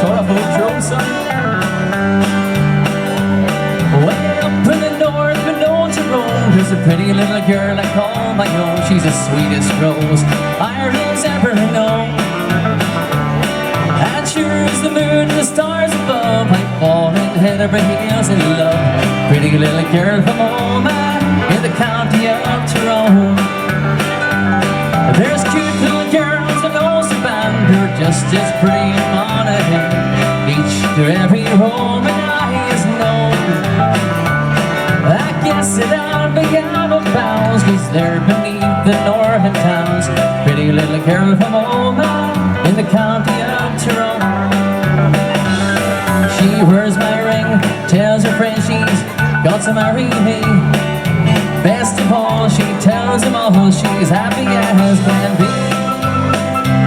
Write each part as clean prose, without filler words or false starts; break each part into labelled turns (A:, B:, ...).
A: Sort of old drum song. Way up in the north, below Tyrone, there's a pretty little girl I call my own. She's the sweetest rose Ireland's ever known. And sure as the moon and the stars above, I'm falling head over heels in love. Pretty little girl from Omagh in the county of Tyrone. There's cute little girls in Ulster who are just as pretty and monotone. Each to every home and eye is known. I guess that I'll be out of bounds, 'cause they're beneath the northern towns. Pretty little girl from Omagh in the county of Tyrone. She wears my ring, tells her friends she's got to marry me. Best of all, she tells them all she's happy as can be.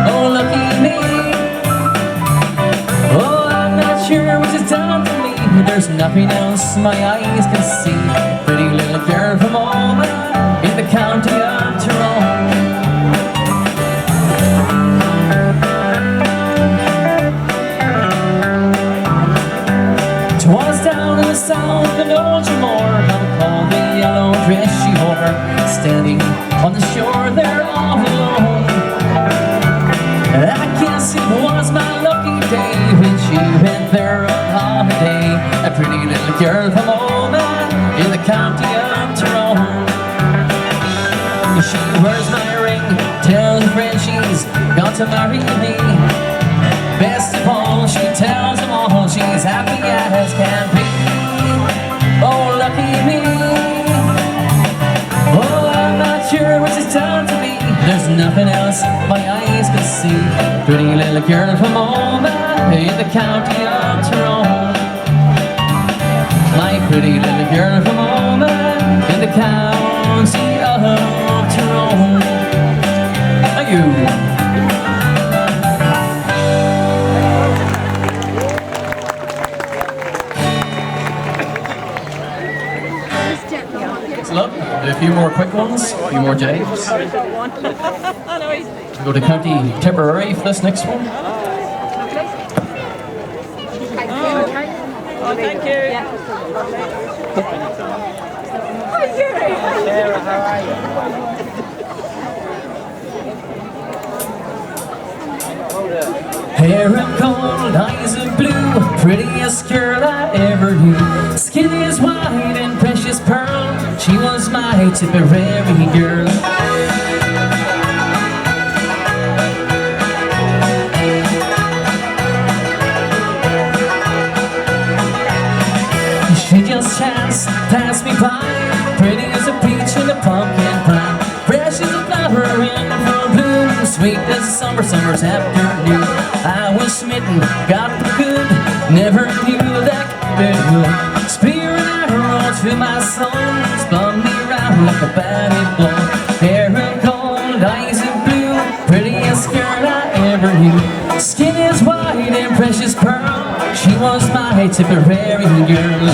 A: Oh, lucky me. Oh, I'm not sure what she's done to me. There's nothing else my eyes can see. Pretty little girl from Omagh in the county of Tyrone. 'Twas down in the south in Ultramore, I'm called the yellow dress she wore, standing on the shore there all alone. I guess it was my lucky day when she went there on holiday. A pretty little girl from Omagh in the county of Tyrone. She wears my ring, tells her friend she's got to marry me. Best of all, she tells them all she's happy as can be. Oh, lucky me. Oh, I'm not sure what she's done to me. There's nothing else my eyes can see. Pretty little girl from Omagh in the county of Tyrone. My pretty little girl from Omagh in the county of Tyrone. Thank you. Do a few more quick ones, a few more jives. We go to County Tipperary for this next one.
B: Oh, thank you. Hi, Jerry.
C: Sarah, how are you?
A: Hair of gold, eyes of blue, prettiest girl I ever knew. Skin is white and precious pearl, she was my Tipperary girl. She just chanced passed me by, pretty as a peach in a pumpkin pie, fresh as a flower in full bloom, sweet as a summer's afternoon. I was smitten, got the good, never knew that could do. Spear and arrow to my soul, spun me round like a batted blow. Hair of gold, eyes of blue, prettiest girl I ever knew. Skin is white and precious pearl, she was my Tipperary girl.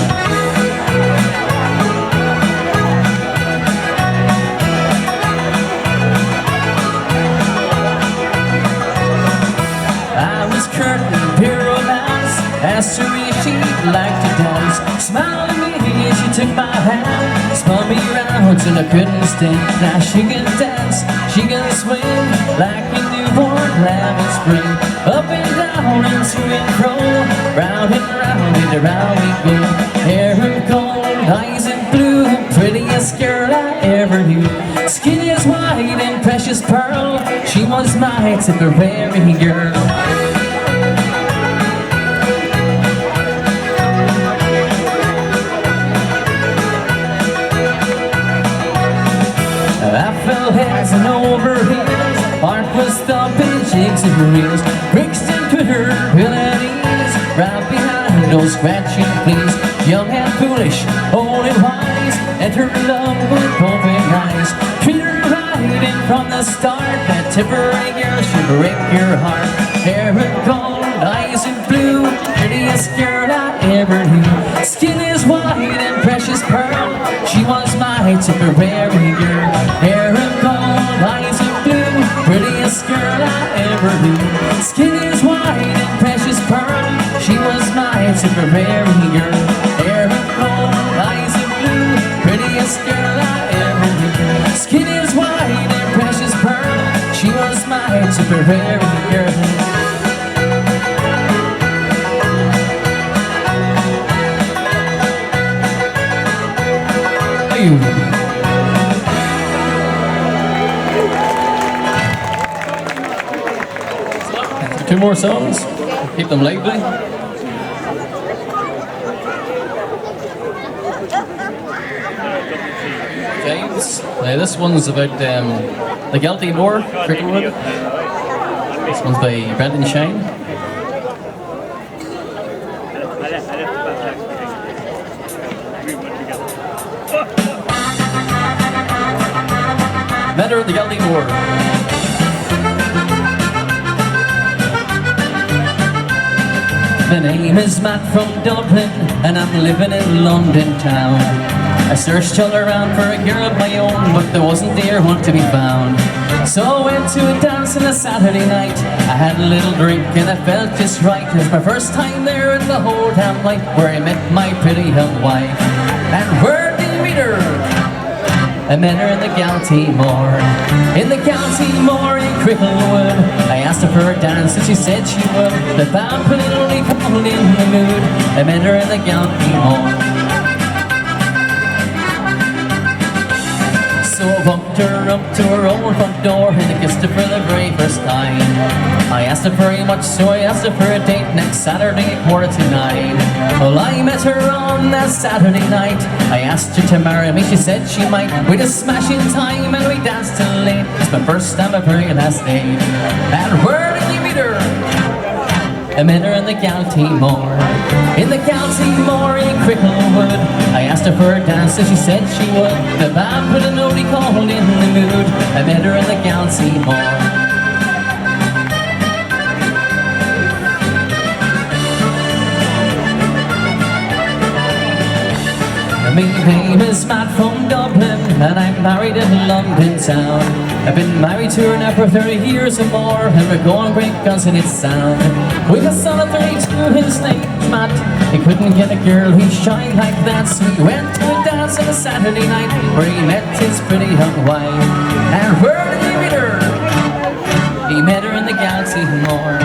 A: Asked her if she'd like to dance, smiled at me as she took my hand, spun me around till I couldn't stand. Now she can dance, she can swing like a newborn lamb in spring, up and down and to and fro, round and round we go. Hair of gold, eyes of blue, prettiest girl I ever knew. Skin is white and precious pearl, she was my Tipperary girl. I fell heads and over heels, heart was thumping, jigs and reels, Brixton put her ill at ease, right behind those scratching pleas. Young and foolish, old and wise, and her love with open eyes. Treat her right, and from the start, that Tipperary girl should break your heart. Hair of gold, eyes of blue, prettiest girl I ever knew. Skin is white and precious pearl, she was my Tipperary girl. Hair of gold, eyes of blue, prettiest girl I ever knew. Skin super rare girl. Hair of gold, eyes of blue, prettiest girl I ever knew. Skin is white and precious pearl, she was my super rare girl. Two more songs, keep them lively. James, this one's about the Galtee Moor, Cricklewood. This one's by Brendan Shine. Met her at the Galtee Moor. My name is Matt from Dublin, and I'm living in London town. I searched all around for a girl of my own, but there wasn't near one to be found. So I went to a dance on a Saturday night. I had a little drink and I felt just right. It was my first time there in the whole damn night, where I met my pretty young wife. And where did I meet her? I met her in the Galtee Moor. In the Galtee Moor in Cricklewood. I asked her for a dance and she said she would. The band put it only called in the mood. I met her in the Galtee Moor. So I walked her up to her own front door and I kissed her for the very first time. I asked her very much, so I asked her for a date next Saturday at 8:45. Well, I met her on that Saturday night. I asked her to marry me, she said she might. We had a smashing time and we danced till late. It's my first and my very last date. And where did you meet her? I met her in the Galtee Moor. In the Galtee Moor in Cricklewood. I asked her for a dance and she said she would. The band put a nobody called in the mood. I met her in the Galtee Moor. My name is Matt from Dublin, and I'm married in London town. I've been married to her now for 30 years or more, and we're going great guns in its sound. With a son of 32, his name's Matt. He couldn't get a girl who shined like that, so he went to a dance on a Saturday night where he met his pretty young wife. And where did he meet her? He met her in the Galtee Moor.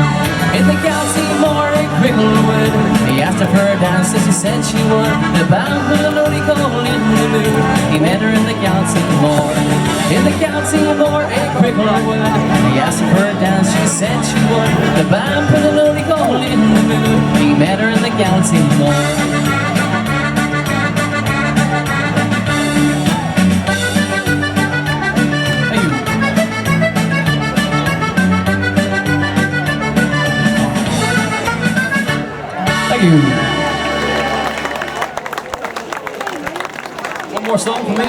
A: In the Galtee Moor in Cricklewood. He asked her for a dance and she said she would. The band put a load he called in the mood. He met her in the Galtee Moor. In the Galtee Moor in Cricklewood. He asked her for a dance, she said she would. The band put a load he called in the mood. He met her in the Galtee Moor. One more song for me,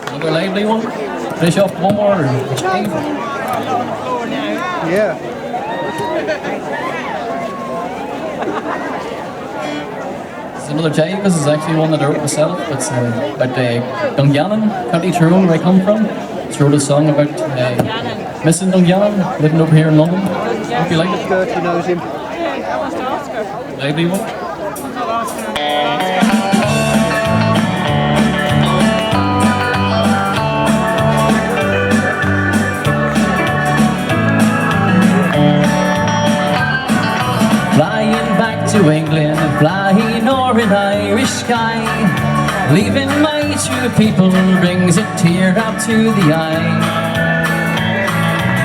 A: another lively one. Finish off one more jive.
C: Yeah.
A: This is another jive. This is actually one that I wrote myself. It's about Dungannon, County Tyrone, where I come from. Just wrote a song about missing Dungannon, living over here in London. Hope you like it.
C: Gertie knows him.
B: I want to ask her.
A: Lively one.
B: I'll ask her.
A: Flying back to England, flying o'er an Irish sky, leaving my true people brings a tear up to the eye.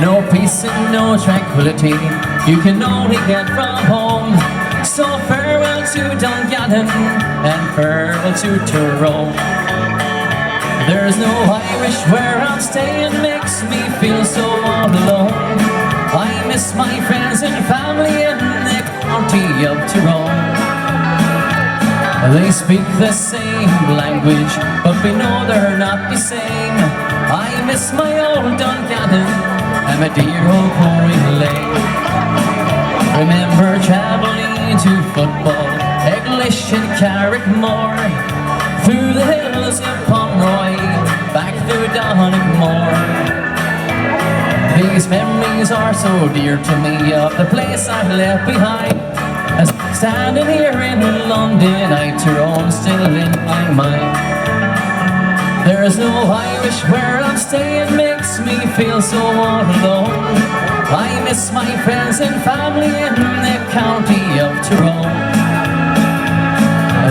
A: No peace and no tranquility you can only get from home. So farewell to Dungannon and farewell to Tyrone. There's no Irish where I'm staying, makes me feel so all alone. I miss my friends and family in the county of Tyrone. They speak the same language, but we know they're not the same. I miss my old Dungannon and my dear old Crawley Lane. Remember travelling to football, English and Carrickmore, through the hills of Pomeroy, back through Donegal. These memories are so dear to me of the place I left behind. As standing here in London, I Tyrone still in my mind. There's no Irish where I'm staying, makes me feel so all alone. I miss my friends and family in the county of Tyrone.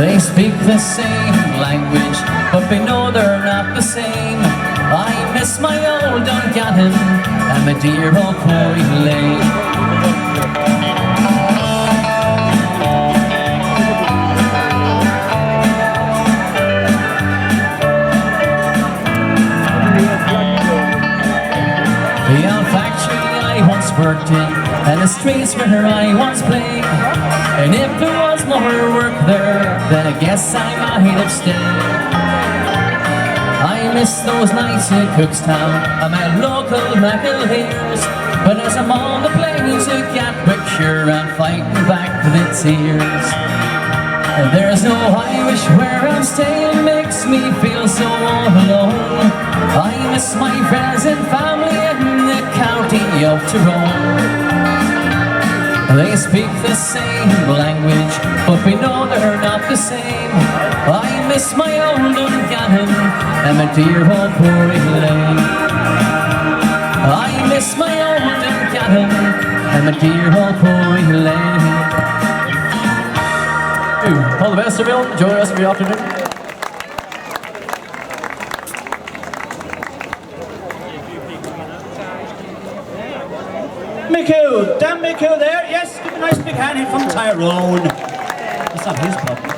A: They speak the same language, but we know they're not the same. I miss my old Dungannon and my dear old Corey Lane. The old factory I once worked in, and the streets where I once played. And if there was more work there, then I guess I might have stayed. I miss those nights in Cookstown and my local McAleers, but as I'm on the plains to Gatwickshire, I'm fighting back the tears. There's no Irish where I'm staying, makes me feel so all alone. I miss my friends and family in the county of Tyrone. They speak the same language, but we know they're not the same. I miss my old Dungannon and my dear old Corey Lane. I miss my old Dungannon and my dear old Corey Lane. All the best, everyone. Enjoy the rest of your afternoon.
C: Mick Hugh, Dan Mick Hugh there. Yes, give a nice big hand in from Tyrone. It's not his problem.